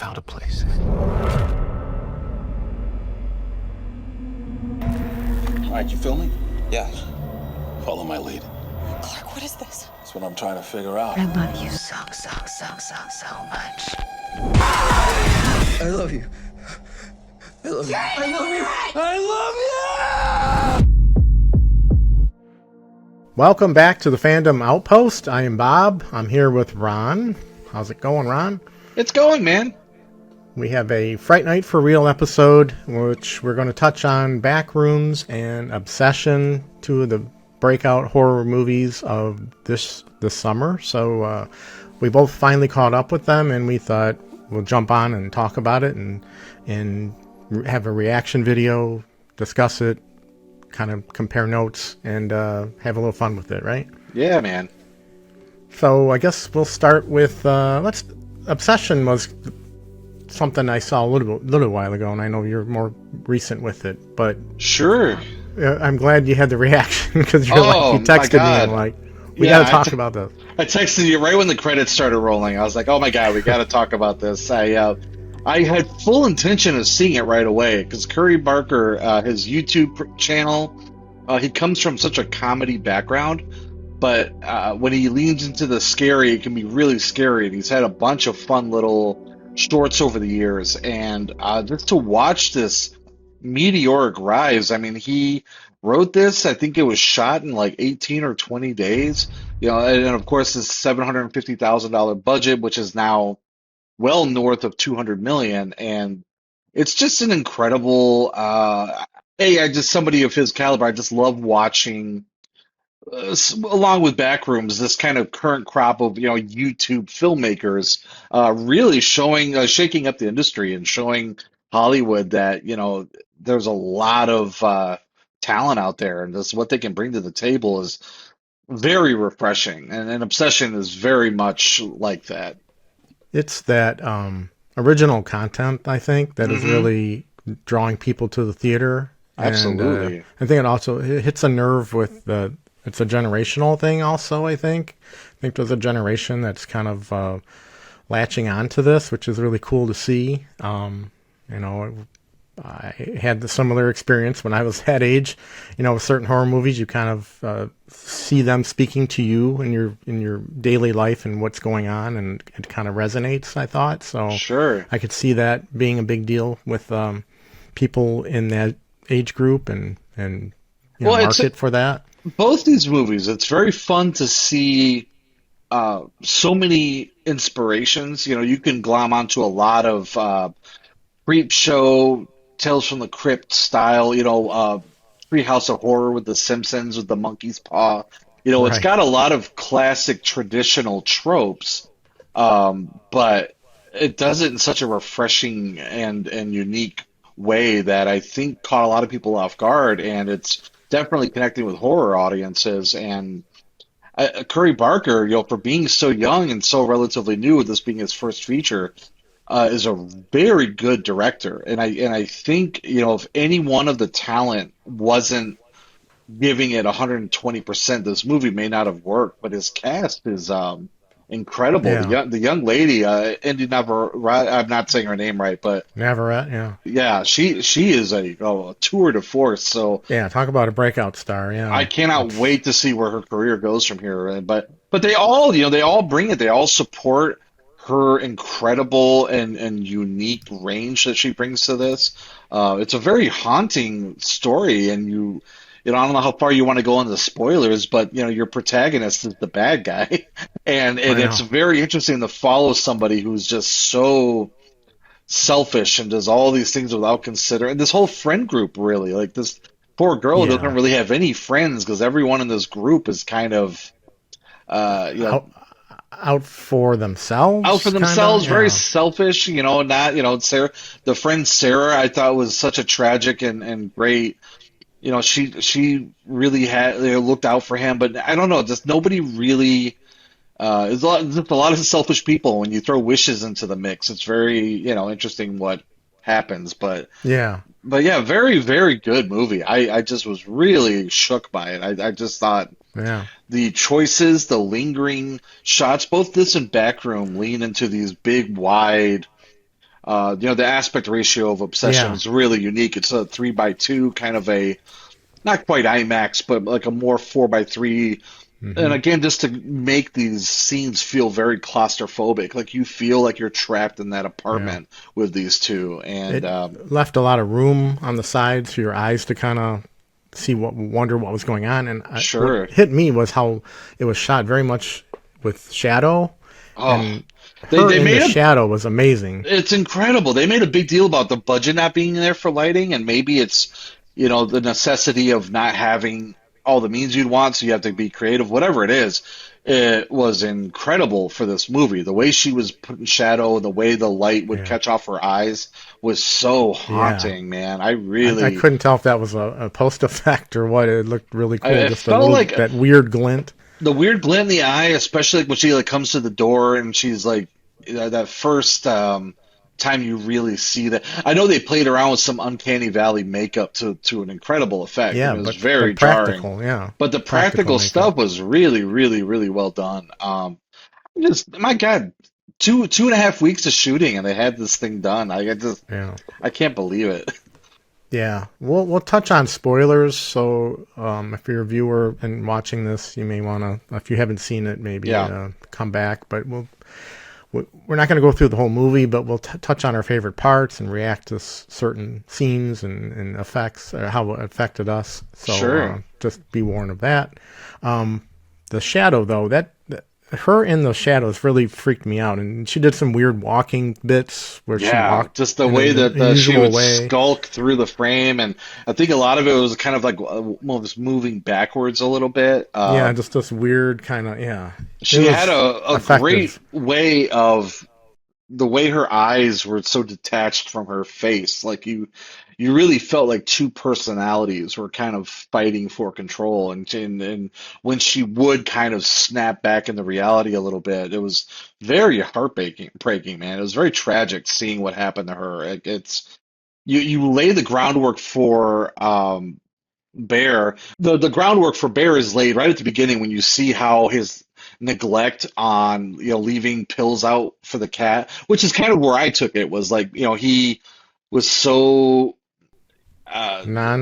found a place. All right, you filming? Yeah. Follow my lead. Clark, what is this? That's what I'm trying to figure out. I love you so much. I love you. I love you. I love you. I love you! Welcome back to the Fandom Outpost. I am Bob. I'm here with Ron. How's it going, Ron? It's going, man. We have a Fright Night for Real episode, which we're going to touch on Backrooms and Obsession, two of the breakout horror movies of this summer. So we both finally caught up with them, and we thought we'll jump on and talk about it and have a reaction video, discuss it, kind of compare notes, and have a little fun with it, right? Yeah, man. So I guess we'll start with Obsession was something I saw a little while ago, and I know you're more recent with it, but sure. I'm glad you had the reaction because you texted me and like, we got to talk about this. I texted you right when the credits started rolling. I was like, oh my god, we got to talk about this. I had full intention of seeing it right away because Curry Barker, his YouTube channel, he comes from such a comedy background, but when he leans into the scary, it can be really scary. And he's had a bunch of fun little shorts over the years, and just to watch this meteoric rise. I mean, he wrote this, I think it was shot in like 18 or 20 days, and of course this $750,000 budget, which is now well north of 200 million, and it's just an incredible I just somebody of his caliber, I just love watching along with Backrooms, this kind of current crop of YouTube filmmakers really showing shaking up the industry and showing Hollywood that there's a lot of talent out there, and this what they can bring to the table is very refreshing, and Obsession is very much like that. It's that original content, I think, that is really drawing people to the theater. Absolutely. And, I think it hits a nerve with it's a generational thing also, I think. I think there's a generation that's kind of latching on to this, which is really cool to see. I had the similar experience when I was that age. With certain horror movies, you kind of see them speaking to you in your daily life and what's going on, and it kind of resonates, I thought. So sure, I could see that being a big deal with people in that age group and market for that. Both these movies, it's very fun to see so many inspirations. You can glom onto a lot of Creep Show, Tales from the Crypt style, Treehouse of Horror with The Simpsons with the monkey's paw. It's got a lot of classic traditional tropes, but it does it in such a refreshing and unique way that I think caught a lot of people off guard, and it's definitely connecting with horror audiences. And Curry Barker, for being so young and so relatively new, with this being his first feature, is a very good director. And I think if any one of the talent wasn't giving it 120%, this movie may not have worked. But his cast is incredible. Yeah. The young lady, Indy Navarrete, I'm not saying her name right, but Navarrete, yeah, she is a tour de force. So yeah, talk about a breakout star. Yeah, I cannot wait to see where her career goes from here. But they all they all bring it. They all support her incredible and unique range that she brings to this. It's a very haunting story, and I don't know how far you want to go into the spoilers, but your protagonist is the bad guy, and it's very interesting to follow somebody who's just so selfish and does all these things without considering. And this whole friend group, really, like this poor girl doesn't really have any friends because everyone in this group is kind of out for themselves. Very selfish. Not Sarah, the friend Sarah, I thought was such a tragic and great. She really had looked out for him, but I don't know, just nobody really. There's a lot of selfish people when you throw wishes into the mix. It's very interesting what happens, but yeah, very, very good movie. I just was really shook by it. I just thought the choices, the lingering shots, both this and Backroom lean into these big, wide The aspect ratio of Obsession Yeah. is really unique. It's a 3:2 kind of a, not quite IMAX, but like a more 4:3. And Hmm. again, just to make these scenes feel very claustrophobic, like you feel like you're trapped in that Yeah. apartment with these two. And It left a lot of room on the sides for your eyes to kind of wonder what was going on. And what sure, hit me was how it was shot very much with shadow, oh, and they her they in the made a shadow was amazing. it's incredible. They made a big deal about the budget not being there for lighting, and maybe it's, the necessity of not having all the means you'd want, so you have to be creative. Whatever it is, it was incredible for this movie. The way she was put in shadow, the way the light would Yeah. catch off her eyes was so Yeah. haunting, man. I I really, couldn't tell if that was a post effect or what. It looked really cool. it Just a felt little, like that weird glint. the weird glint in the eye, especially like when she like comes to the door and she's like, that first time you really see that. I know they played around with some uncanny valley makeup to an incredible effect, and Yeah, it was but very jarring. practical. Yeah. But the Practical practical makeup. stuff was really, really, really well done. Just my God, two and a half weeks of shooting, and they had this thing done. Yeah. I can't believe it. Yeah, we'll touch on spoilers. So if you're a viewer and watching this, you may want to, if you haven't seen it, maybe Yeah, come back. But we're not going to go through the whole movie, but we'll touch on our favorite parts and react to certain scenes and effects, or how it affected us. So sure. just be warned of that. The shadow, though, her in the shadows really freaked me out, and she did some weird walking bits where she Yeah, walked just the in way an that she unusual would way. skulk through the frame, and I think a lot of it was kind of like almost moving backwards a little bit. Yeah, just this weird kind of, yeah. It She had was a great effective. way of the way her eyes were so detached from her face. Like you really felt like two personalities were kind of fighting for control. And when she would kind of snap back into reality a little bit, it was very breaking, man. It was very tragic seeing what happened to her. It's you lay the groundwork for Bear. The groundwork for Bear is laid right at the beginning when you see how his neglect on, leaving pills out for the cat, which is kind of where I took it, was like, he was so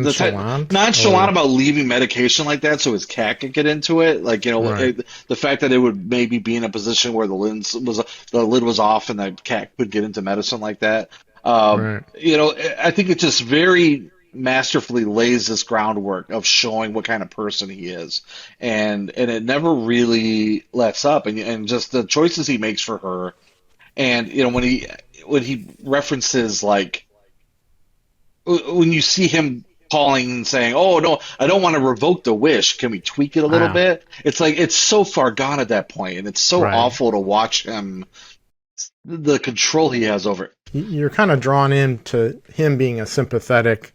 the type Nonchalant, nonchalant or about leaving medication like that so his cat could get into it. Like, right, the fact that it would maybe be in a position where the lid was off and the cat could get into medicine like that. right. I think it just very masterfully lays this groundwork of showing what kind of person he is, and it never really lets up, and just the choices he makes for her, and when he references, like, when you see him calling and saying, "Oh no, I don't want to revoke the wish. Can we tweak it a little Ah, bit?" It's like it's so far gone at that point, and it's so right. awful to watch him, the control he has over it. You're kind of drawn into him being a sympathetic.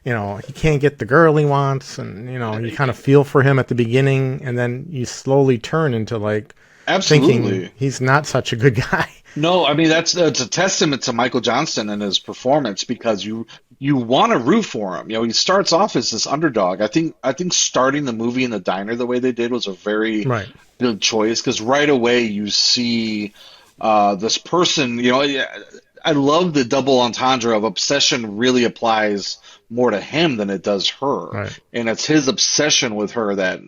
He can't get the girl he wants, and you kind of feel for him at the beginning, and then you slowly turn into like thinking Absolutely. he's not such a good guy. No, I mean it's a testament to Michael Johnston and his performance, because you want to root for him. He starts off as this underdog. I think starting the movie in the diner the way they did was a very Right. good choice, because right away you see this person. I love the double entendre of obsession really applies more to him than it does her, Right. and it's his obsession with her that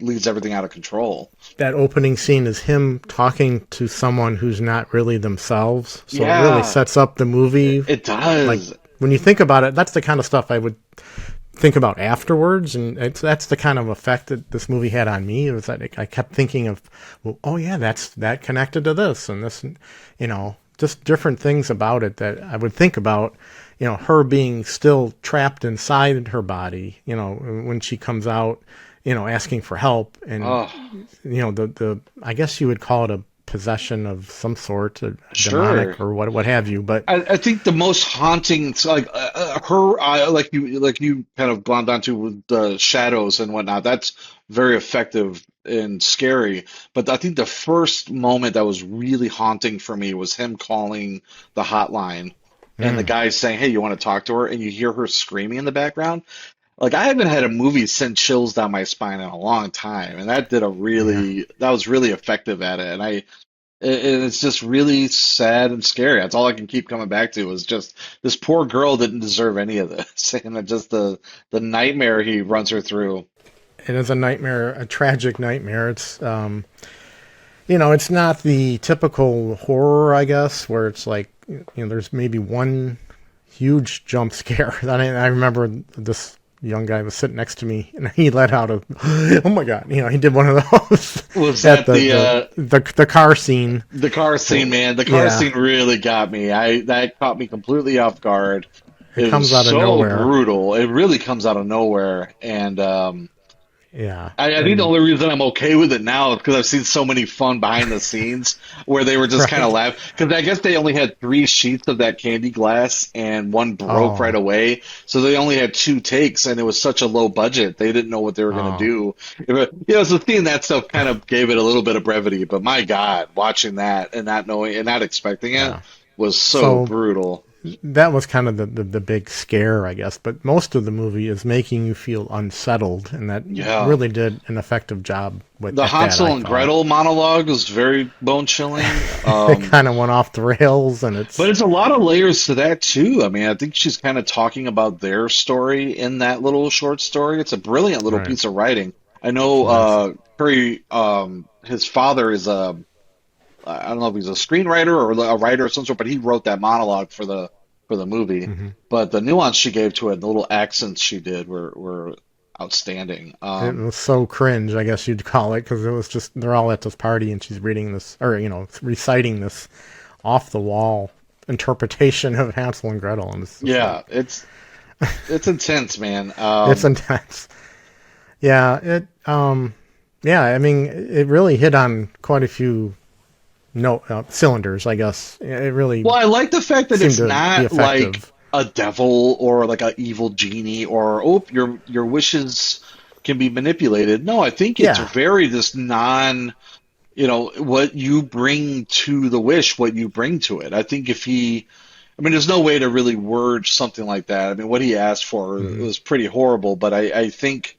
leads everything out of control. That opening scene is him talking to someone who's not really themselves. So it really Yeah, sets up the movie. it Like, does. when you think about it, that's the kind of stuff I would think about afterwards, and that's the kind of effect that this movie had on me. It was that I kept thinking of, well, oh yeah, that connected to this and this, just different things about it that I would think about. Her being still trapped inside her body. When she comes out, asking for help, and Oh, the I guess you would call it a possession of some sort, a sure. demonic or what have you. But I think the most haunting, like, her, like you kind of glommed onto with the shadows and whatnot. That's very effective and scary. But I think the first moment that was really haunting for me was him calling the hotline, and the mm, guy saying, "Hey, you want to talk to her?" And you hear her screaming in the background. Like, I haven't had a movie send chills down my spine in a long time, and that yeah, was really effective at it. And It's just really sad and scary. That's all I can keep coming back to is just this poor girl didn't deserve any of this, and just the nightmare he runs her through. It is a nightmare, a tragic nightmare. It's it's not the typical horror, I guess, where it's like, there's maybe one huge jump scare. I remember this young guy was sitting next to me, and he let out a, oh my God, he did one of those. Was that the car scene? The car scene, man. The car scene really got me. That caught me completely off guard. It comes out of so nowhere. Brutal. It really comes out of nowhere, and yeah. I think the only reason I'm okay with it now is because I've seen so many fun behind the scenes where they were just kind of laughing. Because I guess they only had 3 sheets of that candy glass and one broke right away. So they only had 2 takes, and it was such a low budget. They didn't know what they were going to do. So seeing that stuff kind of gave it a little bit of brevity. But my God, watching that and not knowing and not expecting it was so brutal. That was kind of the big scare, I guess. But most of the movie is making you feel unsettled, and that really did an effective job with the Hansel and Gretel monologue was very bone chilling. It kind of went off the rails, but it's a lot of layers to that too. I mean, I think she's kind of talking about their story in that little short story. It's a brilliant little piece of writing. I know Curry, his father is I don't know if he's a screenwriter or a writer of some sort, but he wrote that monologue for the movie. Mm-hmm. But the nuance she gave to it, the little accents she did were outstanding. It was so cringe, I guess you'd call it, because it was just they're all at this party and she's reading this, or reciting this off the wall interpretation of Hansel and Gretel, and it's intense, man. It's intense. Yeah, I mean, it really hit on quite a few cylinders, I guess. It really. Well, I like the fact that it's not like a devil or like an evil genie or your wishes can be manipulated. No, I think it's very this what you bring to the wish, what you bring to it. I think there's no way to really word something like that. I mean, what he asked for was pretty horrible, but I think.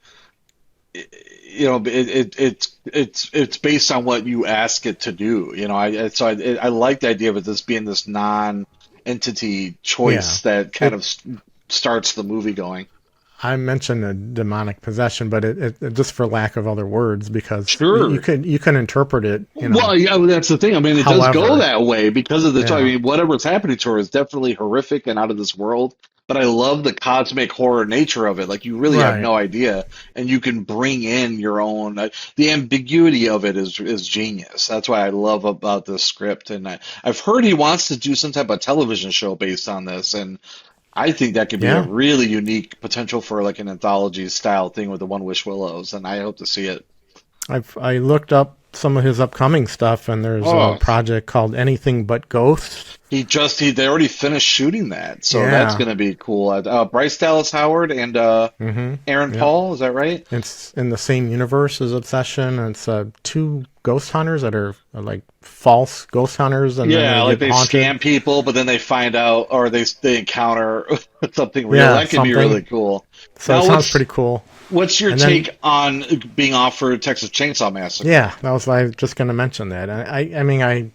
It's based on what you ask it to do. I like the idea of it being this non-entity choice that kind of starts the movie going. I mentioned a demonic possession, but it just for lack of other words, because you can interpret it. Well, yeah, that's the thing. I mean, it does go that way because of the. I mean, whatever's happening to her is definitely horrific and out of this world. But I love the cosmic horror nature of it. Like, you really have no idea, and you can bring in your own. The ambiguity of it is genius. That's why I love about this script. And I've heard he wants to do some type of television show based on this, and I think that could be a really unique potential for like an anthology style thing with the One Wish Willows, and I hope to see it. I looked up some of his upcoming stuff, and there's a project called Anything But Ghosts. They already finished shooting that, so that's going to be cool. Bryce Dallas Howard and Aaron Paul, is that right? It's in the same universe as Obsession. It's 2 ghost hunters that are like false ghost hunters, and then they scam people, but then they find out, or they encounter something real. That could be really cool. So it sounds pretty cool. What's your take on being offered Texas Chainsaw Massacre? Yeah, I was just going to mention that. I mean,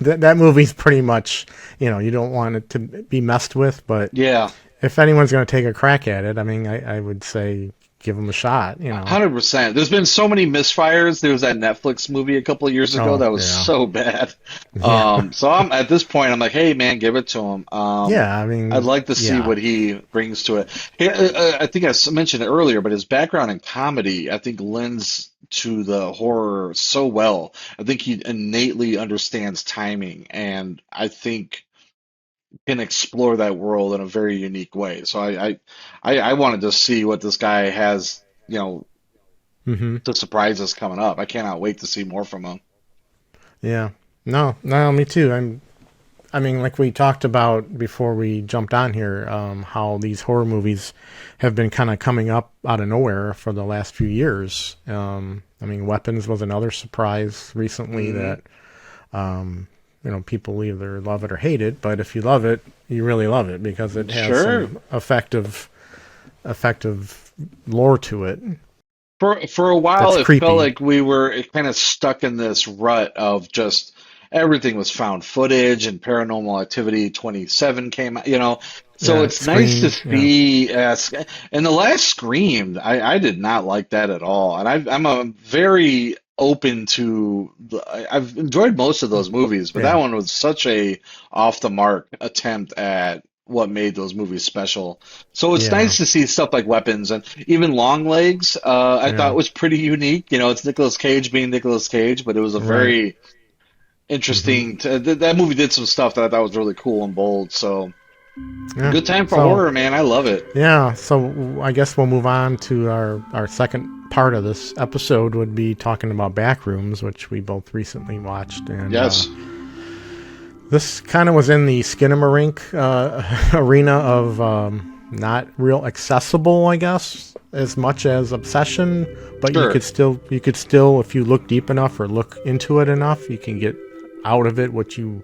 that movie's pretty much, you don't want it to be messed with, but if anyone's going to take a crack at it, I mean, I would say give them a shot. 100%. There's been so many misfires. There was that Netflix movie a couple of years ago that was so bad. So I'm at this point, I'm like, hey man, give it to him. I mean, I'd like to see what he brings to it. I think I mentioned it earlier, but his background in comedy, I think, lends to the horror so well. I think he innately understands timing, and I think can explore that world in a very unique way. So I wanted to see what this guy has, to surprise us coming up. I cannot wait to see more from him. Yeah. No, me too. I mean, like we talked about before we jumped on here, how these horror movies have been kind of coming up out of nowhere for the last few years. I mean, Weapons was another surprise recently that, people either love it or hate it, but if you love it, you really love it because it has some effective lore to it. For a while, that's it felt creepy. like we were kind of stuck in this rut of just everything was found footage and Paranormal Activity 27 came out, So Yeah, it's nice to Scream. Yeah, see. And the last Scream, I did not like that at all. And I'm a very open to. I've enjoyed most of those movies, but that yeah, one was such a off the mark attempt at what made those movies special. So it's yeah, nice to see stuff like Weapons and even Long Legs. I thought yeah. was pretty unique. It's Nicolas Cage being Nicolas Cage, but it was a Right. very Hmm. interesting. That movie did some stuff that I thought was really cool and bold. So Yeah. good time for So horror, man. I love it. yeah. So I guess we'll move on to our second part of this episode. Would be talking about Backrooms, which we both recently watched, and Yes. this kind of was in the Skinamarink arena of not real accessible, I guess, as much as Obsession. But Sure. you could still, if you look deep enough or look into it enough, you can get out of it what you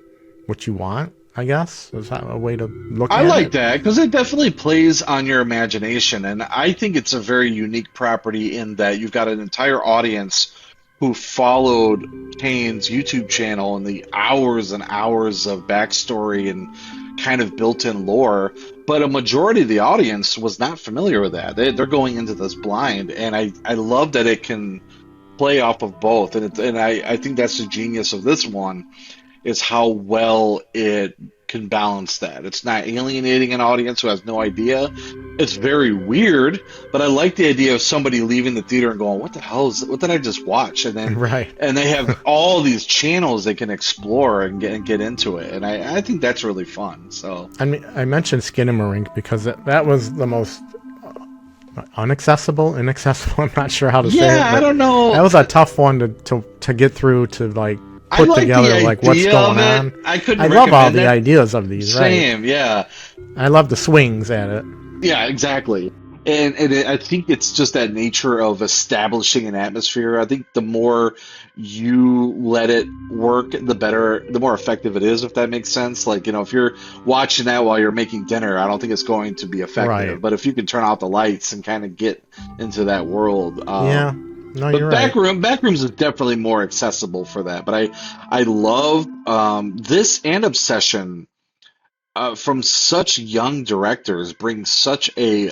want. I guess is that a way to look I at like it? that because it definitely plays on your imagination. And I think it's a very unique property in that you've got an entire audience who followed Kane's YouTube channel and the hours and hours of backstory and kind of built-in lore. But a majority of the audience was not familiar with that. They're going into this blind. And I love that it can play off of both. And I think that's the genius of this one is how well it can balance that. It's not alienating an audience who has no idea. It's very weird, but I like the idea of somebody leaving the theater and going, "What the hell what did I just watch?" Right. And they have all these channels they can explore and get into it, and I think that's really fun. So I mean, I mentioned Skinamarink because that was the most inaccessible. I'm not sure how to say it, yeah, I but don't know. that was a tough one to get through to like I put like the together like what's idea of going it. on. I couldn't I love all recommend the it. ideas of these, right? Same, yeah. I love the swings at it. Yeah, exactly. I think it's just that nature of establishing an atmosphere. I think the more you let it work, the better, the more effective it is, if that makes sense. Like, if you're watching that while you're making dinner, I don't think it's going to be effective. Right. But if you can turn out the lights and kind of get into that world, Yeah. No, but you're right. Backrooms is definitely more accessible for that. But I love this and Obsession from such young directors bring such a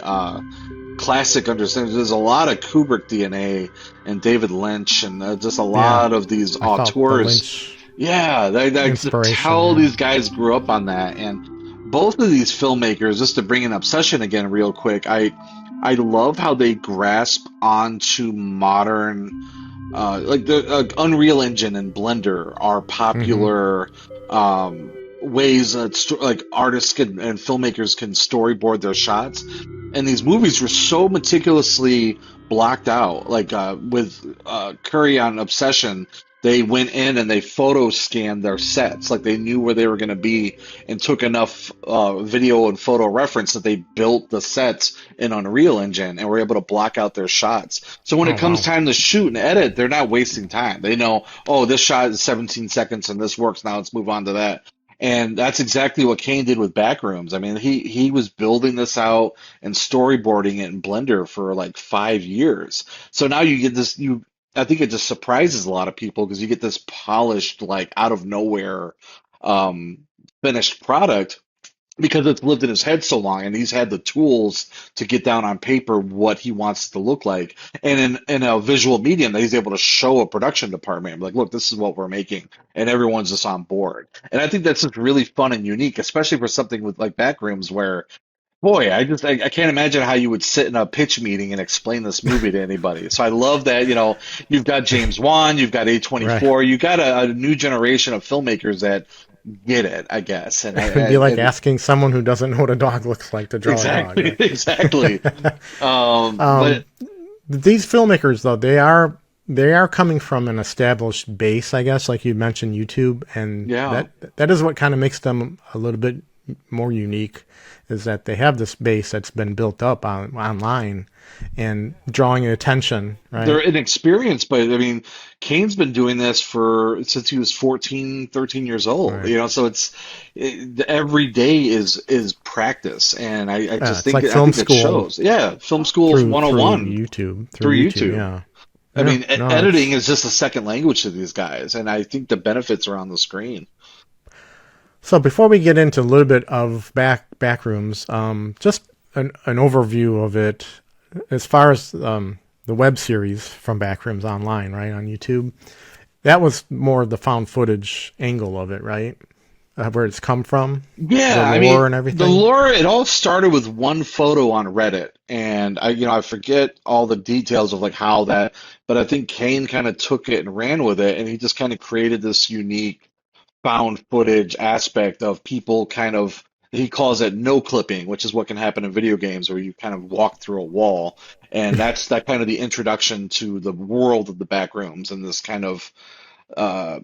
classic understanding. There's a lot of Kubrick DNA and David Lynch and just a Yeah. lot of these I felt the auteurs. Lynch Yeah, they just inspiration. tell Yeah. these guys grew up on that. And both of these filmmakers, just to bring in Obsession again real quick, I love how they grasp onto modern like the Unreal Engine and Blender are Hmm. popular ways that like artists and filmmakers can storyboard their shots. And these movies were so meticulously blocked out. Like with Curry on Obsession, they went in and they photo scanned their sets. Like they knew where they were going to be and took enough video and photo reference that they built the sets in Unreal Engine and were able to block out their shots. So when Oh it comes wow. time to shoot and edit, they're not wasting time. They know, oh, this shot is 17 seconds and this works. Now let's move on to that. And that's exactly what Kane did with Backrooms. I mean, he was building this out and storyboarding it in Blender for like 5 years. So now you get this I think it just surprises a lot of people because you get this polished, like out of nowhere um finished product because it's lived in his head so long and he's had the tools to get down on paper what he wants it to look like and in a visual medium that he's able to show a production department like, look, this is what we're making, and everyone's just on board. And I think that's just really fun and unique, especially for something with like Backrooms where, boy, I can't imagine how you would sit in a pitch meeting and explain this movie to anybody. So I love that, you've got James Wan, you've got Right. A24, you've got a new generation of filmmakers that get it, I guess. And It'd be like asking someone who doesn't know what a dog looks like to draw a dog. exactly, Right? exactly. But These filmmakers, though, they are coming from an established base, I guess, like you mentioned, YouTube, and yeah, that is what kind of makes them a little bit more unique is that they have this base that's been built up online and drawing attention, right? They're inexperienced, but I mean, Kane's been doing this since he was 14, 13 years old, Right. you know, so every day is practice. And I just It's think, like I film think it school shows. Yeah, film school through 101 YouTube. through YouTube. Yeah. I mean, No, editing it's- is just a second language to these guys, and I think the benefits are on the screen. So before we get into a little bit of Backrooms, just an overview of it as far as the web series from Backrooms online, right, on YouTube. That was more the found footage angle of it, right? Where it's come from, Yeah, the I lore mean, and everything. the lore, it all started with one photo on Reddit, and I forget all the details of like how that, but I think Kane kind of took it and ran with it, and he just kind of created this unique found footage aspect of people kind of, he calls it no clipping, which is what can happen in video games where you kind of walk through a wall. And that's that kind of the introduction to the world of the back rooms and this kind of uh,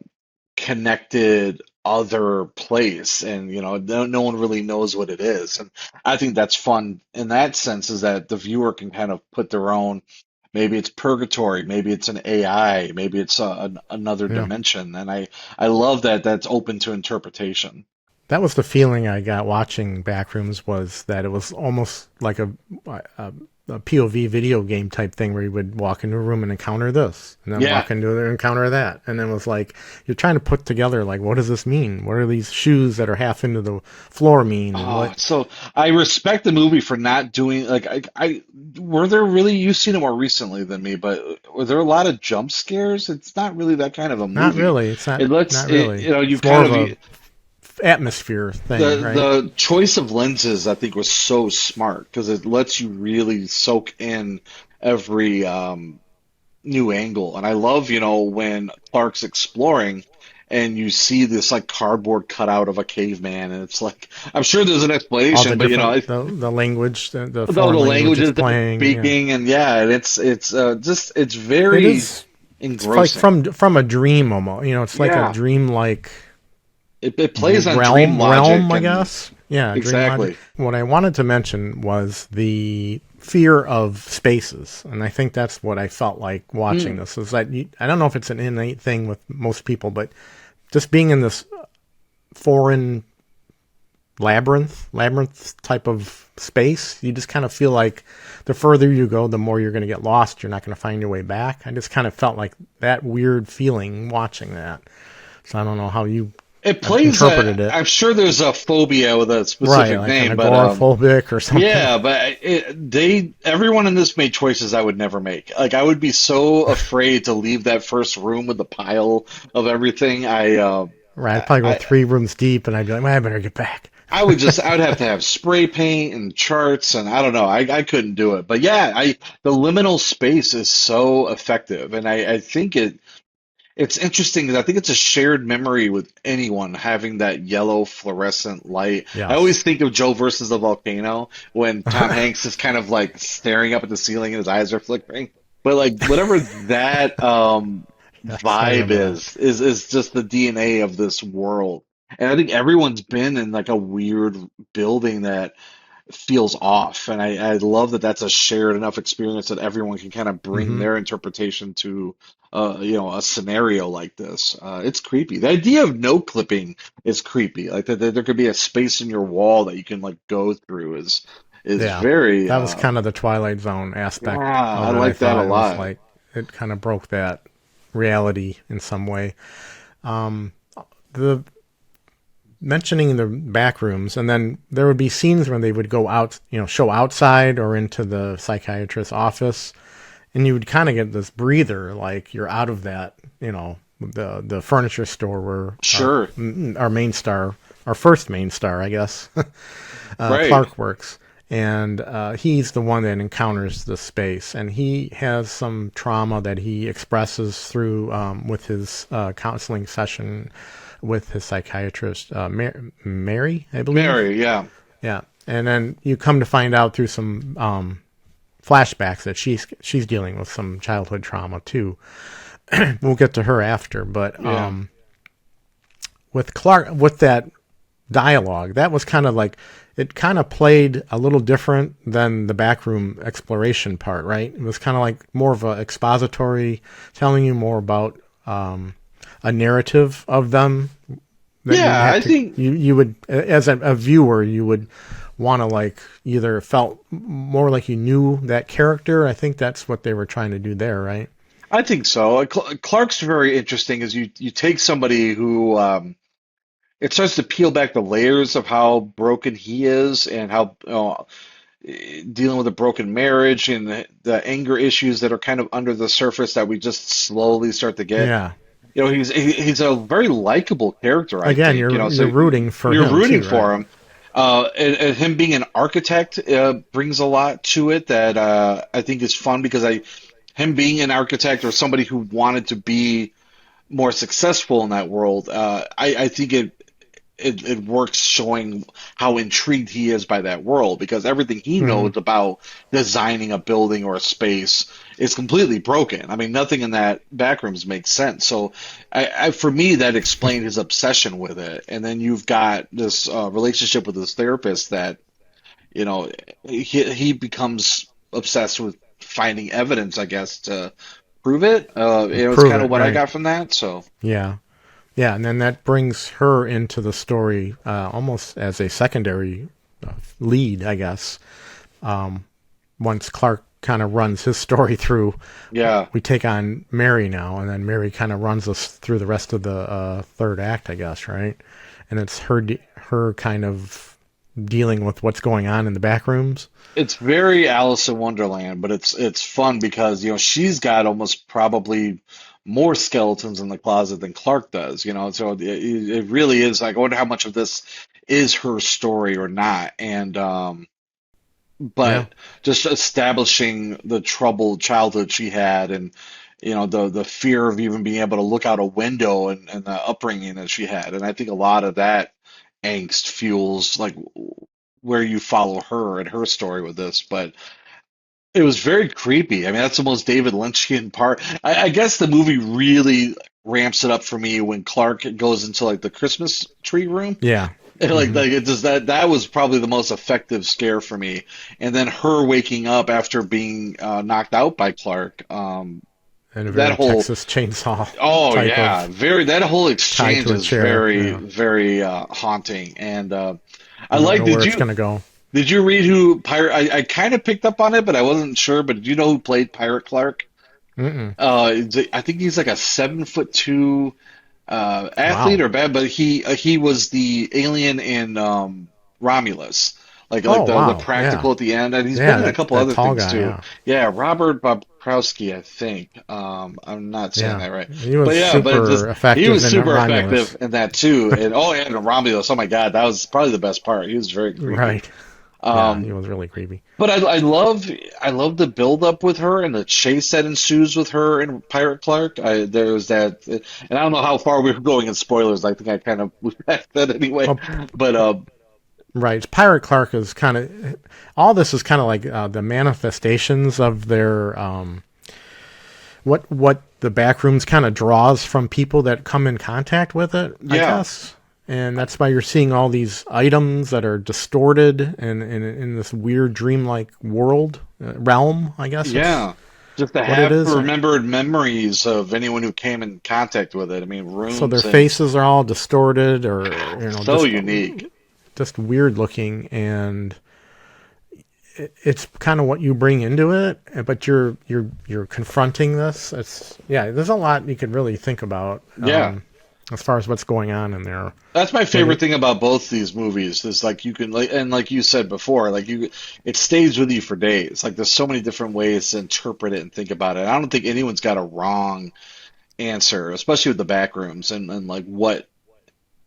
connected other place. And, you know, no one really knows what it is. And I think that's fun in that sense, is that the viewer can kind of put their own, maybe it's purgatory, maybe it's an AI, maybe it's another Yeah. dimension. And I love that that's open to interpretation. That was the feeling I got watching Backrooms, was that it was almost like a POV video game type thing where you would walk into a room and encounter this, and then Yeah. walk into it and encounter that. And then it was like, you're trying to put together, like, what does this mean? What are these shoes that are half into the floor mean? And what? So I respect the movie for not doing like I were there really, you've seen it more recently than me, but were there a lot of jump scares? It's not really that kind of a Not movie. really. It's not, It lets not really. you know, you It's more kind of of, a atmosphere thing, the right? the choice of lenses I think was so smart because it lets you really soak in every new angle. And I love, you know, when Clark's exploring and you see this like cardboard cutout of a caveman, and it's like, I'm sure there's an All the explanation, but you know, different, the language, the the foreign languages languages that they're playing. Yeah. speaking, and yeah, and it's just it's It very is. It's like engrossing. from a dream almost. You know, it's like Yeah. a dream like It plays on dream logic realm, I and guess. Yeah, dream exactly. logic. What I wanted to mention was the fear of spaces, and I think that's what I felt like watching this. Is that I don't know if it's an innate thing with most people, but just being in this foreign labyrinth type of space, you just kind of feel like the further you go, the more you're going to get lost. You're not going to find your way back. I just kind of felt like that weird feeling watching that. So I don't know how you It plays. interpreted it. I'm sure there's a phobia with a Right, specific like name, an but agoraphobic or something. yeah, but everyone in this made choices I would never make. Like I would be so afraid to leave that first room with the pile of everything. Right, I'd probably go 3 rooms deep, and I'd be like, well, I better get back. I'd have to have spray paint and charts, and I don't know. I couldn't do it. But yeah, the liminal space is so effective, and I think it's interesting because I think it's a shared memory with anyone having that yellow fluorescent light. I Yes. always think of Joe versus the volcano when Tom Hanks is kind of like staring up at the ceiling and his eyes are flickering. But like whatever that Yes, I vibe remember is just the DNA of this world. And I think everyone's been in like a weird building that feels off. And I love that that's a shared enough experience that everyone can kind of bring Mm-hmm. their interpretation to you know, a scenario like this. It's creepy. The idea of no clipping is creepy. Like that there could be a space in your wall that you can like go through is Yeah, very that was kind of the Twilight Zone aspect yeah, of I it. like that thought a it was lot. like it kind of broke that reality in some way. The mentioning the back rooms, and then there would be scenes when they would go out, you know, show outside or into the psychiatrist's office, and you would kind of get this breather, like you're out of that, you know, the furniture store where Sure. our main star, our first main star, I guess, Right. Clark works. And he's the one that encounters the space, and he has some trauma that he expresses through with his counseling session with his psychiatrist, Mary, I believe. Mary, yeah. Yeah, and then you come to find out through some flashbacks that she's dealing with some childhood trauma too. We'll get to her after, but Yeah. with Clark, with that dialogue. That was kind of like, it kind of played a little different than the backroom exploration part, right? It was kind of like more of a expository, telling you more about a narrative of them. That Yeah, I think you would, as a viewer, you would want to like either felt more like you knew that character. I think that's what they were trying to do there, right? I think so. Clark's very interesting. Is you take somebody who it starts to peel back the layers of how broken he is and how dealing with a broken marriage and the anger issues that are kind of under the surface that we just slowly start to get. Yeah. He's a very likable character, I Again, think. you're rooting for You're him rooting too, right? for him. And him being an architect brings a lot to it that I think is fun because him being an architect or somebody who wanted to be more successful in that world, I think it works showing how intrigued he is by that world because everything he knows about designing a building or a space is completely broken. I mean, nothing in that backrooms makes sense. So, for me, that explained his obsession with it. And then you've got this relationship with his therapist that, you know, he becomes obsessed with finding evidence, I guess, to prove it. It was Prove kind it, of what I right? got from that. So. Yeah. Yeah, and then that brings her into the story almost as a secondary lead, I guess. Once Clark kind of runs his story through, Yeah. we take on Mary now, and then Mary kind of runs us through the rest of the third act, I guess, right? And it's her kind of dealing with what's going on in the back rooms. It's very Alice in Wonderland, but it's fun because she's got almost probably more skeletons in the closet than Clark does. So it really is like I wonder how much of this is her story or not, and Yeah, but just establishing the troubled childhood she had, and the fear of even being able to look out a window and the upbringing that she had, and I think a lot of that angst fuels like where you follow her and her story with this, but it was very creepy. I mean, that's the most David Lynchian part. I guess the movie really ramps it up for me when Clark goes into like the Christmas tree room. yeah, And like it does that was probably the most effective scare for me. And then her waking up after being knocked out by Clark. and a That very whole Texas Chainsaw oh type yeah, of very that whole tied exchange to a is chair. very Yeah, very haunting. And I you don't like know where it's gonna go. did you read who Pirate? I kind of picked up on it, but I wasn't sure. But did you know who played Pirate Clark? Mm-mm. I think he's like a 7'2" athlete Wow. or bad, but he was the alien in Romulus, like Oh, the wow. Yeah, practical at the end, and he's been yeah. in a That couple that other tall things guy. too. Yeah, Yeah, Robert Bobkowski, I think. I'm not saying yeah. that right, He was but yeah, but it just super he effective was in super Romulus. effective in that too. And Romulus, oh my God, that was probably the best part. He was very creepy. Right. Yeah, he Um, was really creepy. but I love the build up with her and the chase that ensues with her and Pirate Clark. There was that, and I don't know how far we were going in spoilers. I think I kind of was past that anyway. Well, But right. Pirate Clark is kind of, all this is kind of like the manifestations of their what the backrooms kind of draws from people that come in contact with it, I yeah, guess. And that's why you're seeing all these items that are distorted and in this weird dreamlike world realm, I guess it's yeah, just to what it have is. remembered memories of anyone who came in contact with it. I mean, So their rooms and faces are all distorted or so unique. just weird looking, and it's kind of what you bring into it, but you're confronting this. It's yeah, there's a lot you could really think about Yeah. as far as what's going on in there. That's my And favorite thing about both these movies is like you can like you said before, like it stays with you for days. Like there's so many different ways to interpret it and think about it. I don't think anyone's got a wrong answer, especially with the back rooms and like what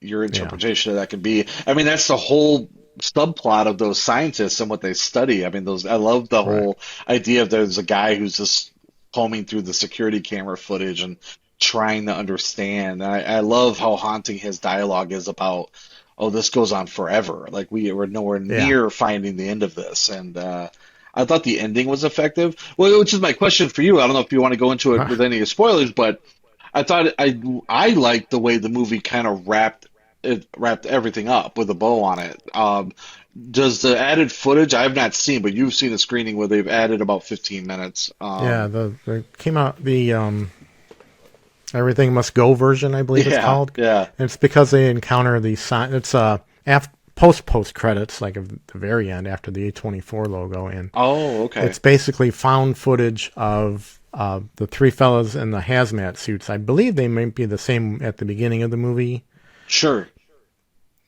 your yeah, interpretation of that can be. I mean, that's the whole subplot of those scientists and what they study. I mean, those I love the right, whole idea of there's a guy who's just combing through the security camera footage and trying to understand. I love how haunting his dialogue is about, oh, this goes on forever. Like we're nowhere yeah. near finding the end of this. And I thought the ending was effective. Well, which is my question for you. I don't know if you want to go into it with any spoilers, but I thought I liked the way the movie kind of wrapped it wrapped everything up with a bow on it. Does the added footage I've not seen, but you've seen a screening where they've added about 15 minutes. Yeah, the came out the Everything Must Go version, I believe it's Yeah, called. yeah. And it's because they encounter these sign. It's post credits, like at the very end after the A24 logo, and Oh, okay. it's basically found footage of the three fellas in the hazmat suits. I believe they might be the same at the beginning of the movie. Sure.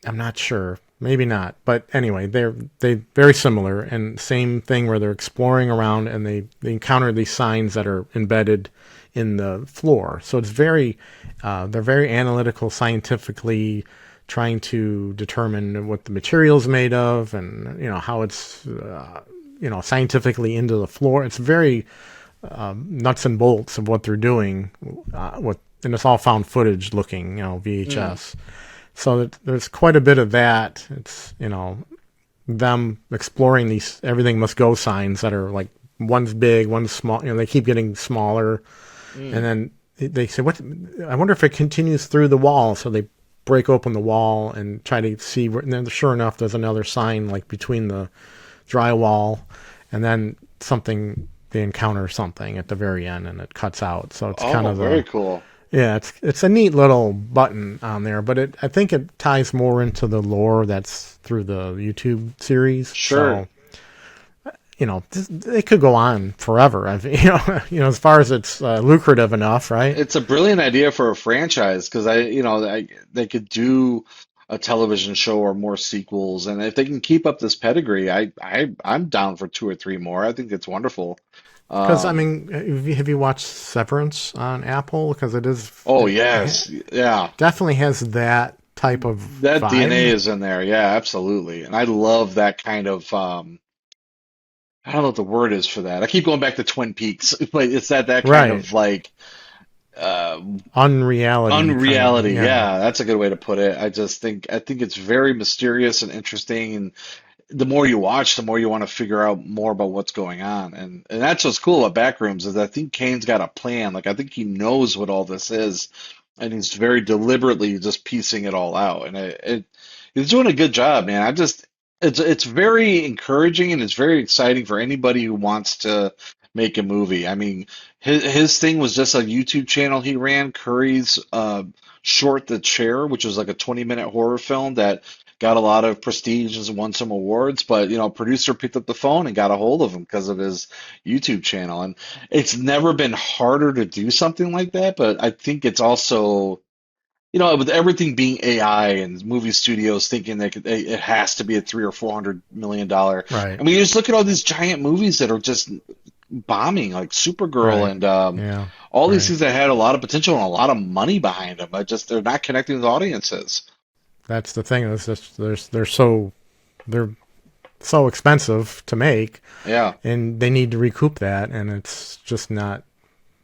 I'm not sure. Maybe not. But anyway, they very similar, and same thing where they're exploring around and they encounter these signs that are embedded in the floor. So it's very they're very analytical, scientifically trying to determine what the material's made of, and how it's scientifically into the floor. It's very nuts and bolts of what they're doing. And it's all found footage looking, VHS. So there's quite a bit of that. It's, them exploring these everything must go signs that are like one's big, one's small. They keep getting smaller. And then they say, I wonder if it continues through the wall. So they break open the wall and try to see where, and then sure enough, there's another sign like between the drywall, and then they encounter something at the very end and it cuts out. So it's kind of very cool. Yeah, it's a neat little button on there, but I think it ties more into the lore that's through the YouTube series. Sure. So, it could go on forever. As far as it's lucrative enough, right? It's a brilliant idea for a franchise because they could do a television show or more sequels, and if they can keep up this pedigree, I'm down for two or three more. I think it's wonderful. Because have you watched Severance on Apple? Because it is. Oh yes, yeah. Definitely has that type of That vibe. DNA is in there. Yeah, absolutely. And I love that kind of I don't know what the word is for that. I keep going back to Twin Peaks, but it's that kind Right. of like uh Unreality. unreality. Kind of, Yeah, that's a good way to put it. I think it's very mysterious and interesting, and the more you watch, the more you want to figure out more about what's going on. And that's what's cool about Backrooms is I think Kane's got a plan. Like I think he knows what all this is, and he's very deliberately just piecing it all out. And he's doing a good job, man. It's very encouraging and it's very exciting for anybody who wants to make a movie. I mean, his thing was just a YouTube channel he ran, Curry's Short the Chair, which was like a 20-minute horror film that got a lot of prestige and won some awards. But, producer picked up the phone and got a hold of him because of his YouTube channel. And it's never been harder to do something like that, but I think it's also with everything being AI and movie studios thinking it has to be a $300 or $400 million. Right. I mean, you just look at all these giant movies that are just bombing, like Supergirl Right. and Yeah. all these Right. things that had a lot of potential and a lot of money behind them. But they're not connecting with audiences. That's the thing. Is just they're so expensive to make, Yeah, and they need to recoup that, and it's just not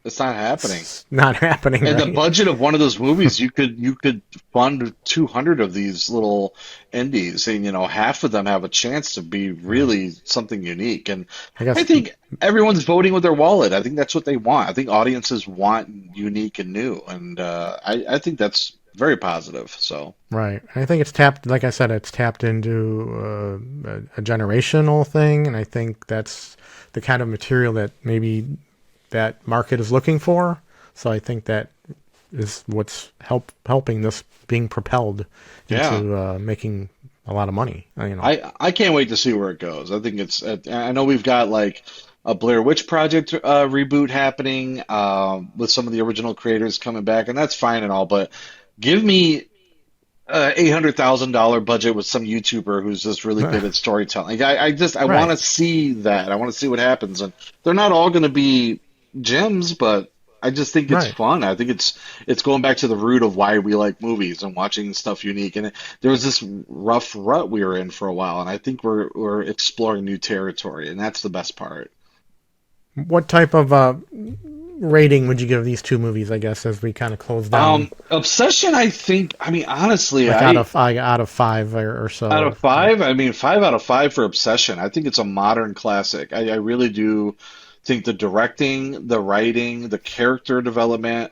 it's not happening. it's not happening. And the Right? budget of one of those movies, you could fund 200 of these little indies, and half of them have a chance to be really something unique. And I guess I think everyone's voting with their wallet. I think that's what they want. I think audiences want unique and new, and I think that's very positive. So right. I think it's tapped. Like I said, it's tapped into a generational thing, and I think that's the kind of material that maybe that market is looking for. So I think that is what's helping this being propelled yeah. into making a lot of money. I can't wait to see where it goes. I think I know we've got like a Blair Witch Project reboot happening with some of the original creators coming back, and that's fine and all, but give me $800,000 budget with some YouTuber who's just really good at storytelling. I Right. want to see that. I want to see what happens, and they're not all going to be gems, but I just think it's Right. fun. I think it's going back to the root of why we like movies and watching stuff unique. And there was this rough rut we were in for a while, and I think we're exploring new territory, and that's the best part. What type of rating would you give these two movies? I guess as we kind of close down, Obsession, I think. I mean, honestly, like out of five or so. out of five, I mean, 5 out of 5 for Obsession. I think it's a modern classic. I really do think the directing, the writing, the character development,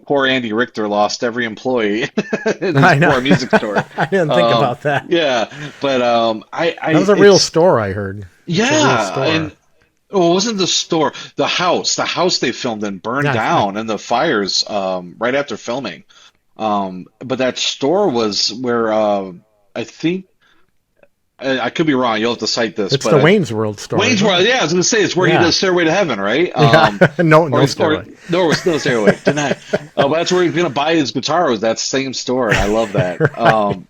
poor Andy Richter lost every employee in I his know. poor music store. I didn't think about that. Yeah, but That was a real store, I heard. It's a real yeah, store. and well, it wasn't the store, the house they filmed in burned Yeah, down in the fires right after filming. But that store was where I think I could be wrong. You'll have to cite this, it's but the Wayne's World store. Wayne's isn't World. it? Yeah, I was gonna say it's where he Yeah. does Stairway to Heaven, right? Yeah. No, no Or story. no, it's no Stairway. Deny. But that's where he's gonna buy his guitar. Was that same store? And I love that. Right.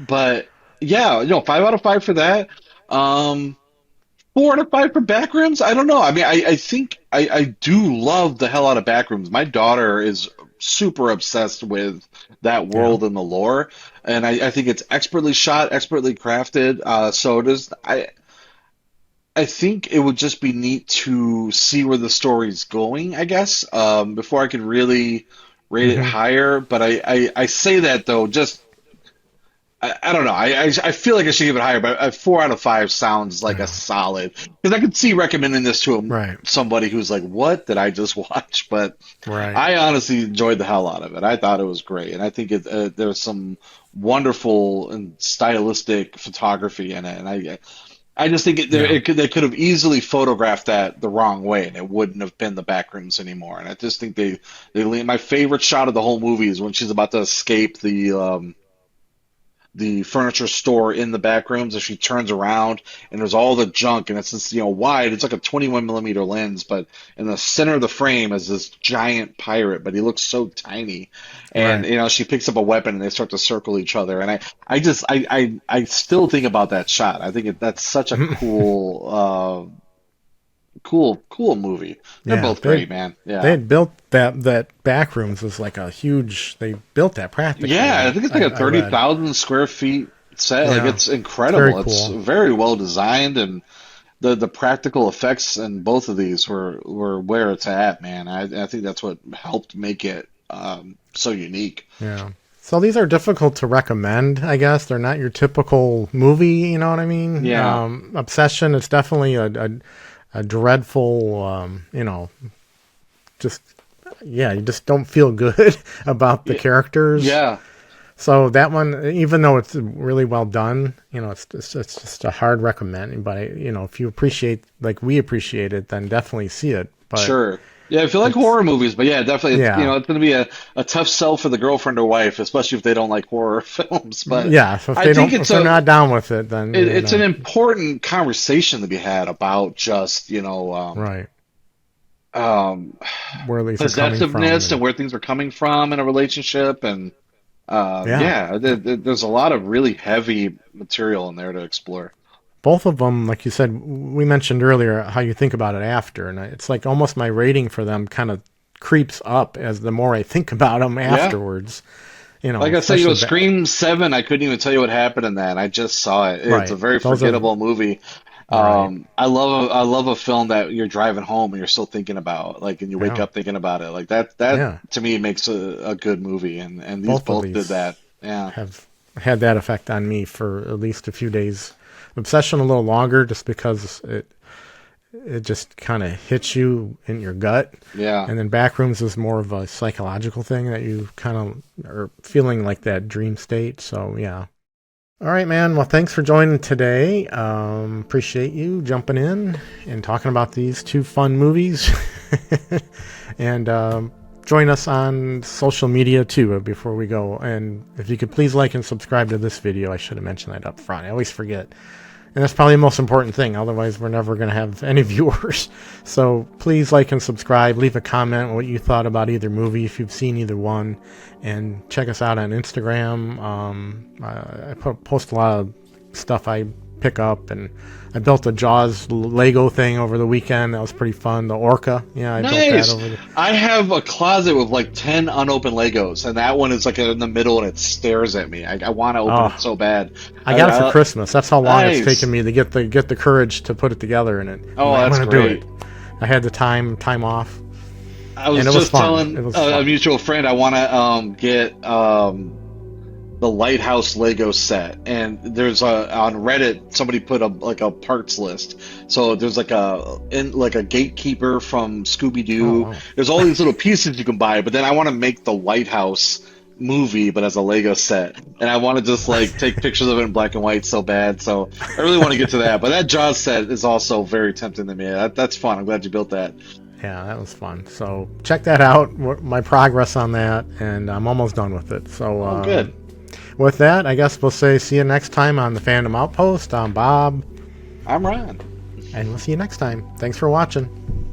But yeah, 5 out of 5 for that. 4 out of 5 for Backrooms. I don't know. I mean, I think I do love the hell out of Backrooms. My daughter is super obsessed with that world and the lore, and I think it's expertly shot, expertly crafted. So it is. I think it would just be neat to see where the story's going, I guess, before I could really rate it higher. But I say that though, just I don't know. I feel like I should give it higher, but 4 out of 5 sounds like a solid. Because I could see recommending this to Right. somebody who's like, "What did I just watch?" But Right. I honestly enjoyed the hell out of it. I thought it was great, and I think there's some wonderful and stylistic photography in it. And I just think they could have easily photographed that the wrong way, and it wouldn't have been the Backrooms anymore. And I just think they my favorite shot of the whole movie is when she's about to escape the furniture store in the back rooms, and she turns around and there's all the junk, and it's this wide, it's like a 21 millimeter lens, but in the center of the frame is this giant pirate, but he looks so tiny, and Right. she picks up a weapon and they start to circle each other, and I still think about that shot. I think that's such a cool movie. They're Yeah, both great, man. Yeah. They had built that Backrooms was like a huge. They built that practically. Yeah, I think it's like a I read. 30,000 square feet set. Like Yeah. it's incredible. Very It's cool. very well designed, and the practical effects in both of these were where it's at, man. I think that's what helped make it so unique. Yeah. So these are difficult to recommend, I guess. They're not your typical movie, you know what I mean? Yeah. Obsession is definitely a dreadful, just, yeah, you just don't feel good about the characters. Yeah. So that one, even though it's really well done, it's just a hard recommend. But, if you appreciate, like we appreciate it, then definitely see it. But Sure. Yeah, if you like horror movies, but yeah, definitely, it's going to be a tough sell for the girlfriend or wife, especially if they don't like horror films. But yeah, so if I think if they're not down with it, then it's an important conversation to be had about just, right. Where these are coming from. possessiveness and where things are coming from in a relationship, and there's a lot of really heavy material in there to explore. Both of them, like you said, we mentioned earlier how you think about it after, and it's like almost my rating for them kind of creeps up as the more I think about them afterwards. Like I said, especially Scream 7, I couldn't even tell you what happened in that. I just saw it. Right. It's a very Those are- forgettable movie. Right. I love a film that you're driving home and you're still thinking about, like, and you wake up thinking about it. Like that to me makes a good movie, and these Both of did these that. Yeah. have had that effect on me for at least a few days. Obsession a little longer, just because it just kind of hits you in your gut. Yeah. And then Backrooms is more of a psychological thing that you kind of are feeling like that dream state. So yeah. All right, man. Well, thanks for joining today. Appreciate you jumping in and talking about these two fun movies. And join us on social media too before we go. And if you could please like and subscribe to this video. I should have mentioned that up front. I always forget. And that's probably the most important thing. Otherwise, we're never going to have any viewers. So please like and subscribe. Leave a comment what you thought about either movie, if you've seen either one. And check us out on Instagram. I post a lot of stuff I pick up. And I built a Jaws Lego thing over the weekend. That was pretty fun. The Orca. Yeah, I built that over the... I have a closet with like 10 unopened Legos, and that one is like in the middle and it stares at me. I want to open it so bad. I got it for Christmas. That's how long it's Nice. taken me to get the courage to put it together. And Oh, I'm that's gonna great. do it. I had the time off. I was And it was just fun. telling It was a fun. mutual friend I want to get the Lighthouse Lego set, and there's on Reddit somebody put a parts list. So there's like a gatekeeper from Scooby-Doo. Oh, wow. There's all these little pieces you can buy, but then I want to make the Lighthouse movie, but as a Lego set, and I want to just like take pictures of it in black and white so bad. So I really want to get to that. But that Jaws set is also very tempting to me. That's fun. I'm glad you built that. Yeah, that was fun. So check that out. My progress on that, and I'm almost done with it. So Good. With that, I guess we'll say see you next time on the Fandom Outpost. I'm Bob, I'm Ron. and we'll see you next time. Thanks for watching.